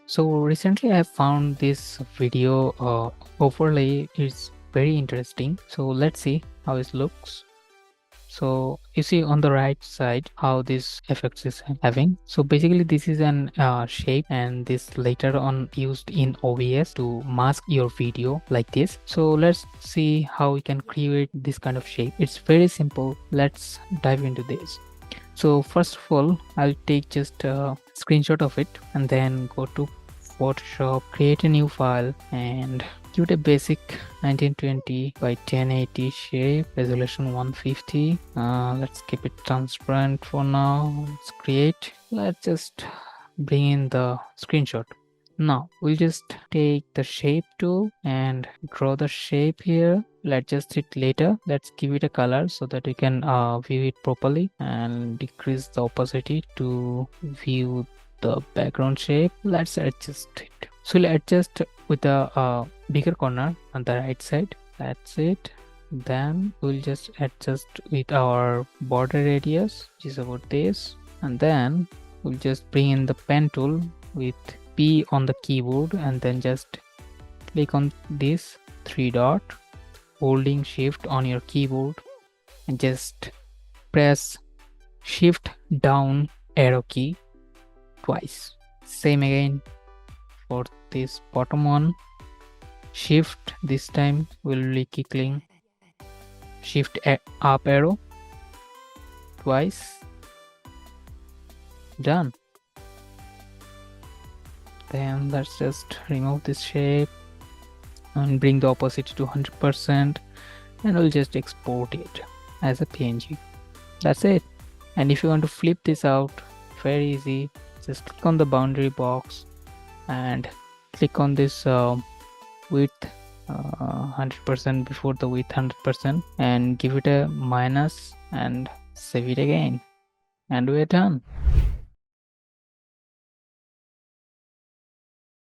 So recently I found this video overlay is very interesting. So let's see how it looks. So you see on the right side how this effects is having. So basically this is an shape, and this later on used in OBS to mask your video like this. So let's see how we can create this kind of shape. It's very simple. Let's dive into this. So first of all, I'll take just a screenshot of it and then go to Photoshop, create a new file, and give it a basic 1920 by 1080 shape, resolution 150. Let's keep it transparent for now. Let's just bring in the screenshot. Now we'll just take the shape tool and draw the shape here. Let's just it later. Let's give it a color so that we can view it properly, and decrease the opacity to view the background shape. Let's adjust it. So we'll adjust with the bigger corner on the right side. That's it. Then we'll just adjust with our border radius, which is about this, and then we'll just bring in the pen tool with P on the keyboard, and then just click on this three dot, holding shift on your keyboard, and just press shift down arrow key twice. Same again for this bottom one. Shift this time will be clicking shift up arrow twice. Done. Then let's just remove this shape and bring the opacity to 100%, and we'll just export it as a PNG. That's it. And if you want to flip this out, very easy. Just click on the boundary box and click on this width 100% before the width 100%, and give it a minus and save it again, and we're done.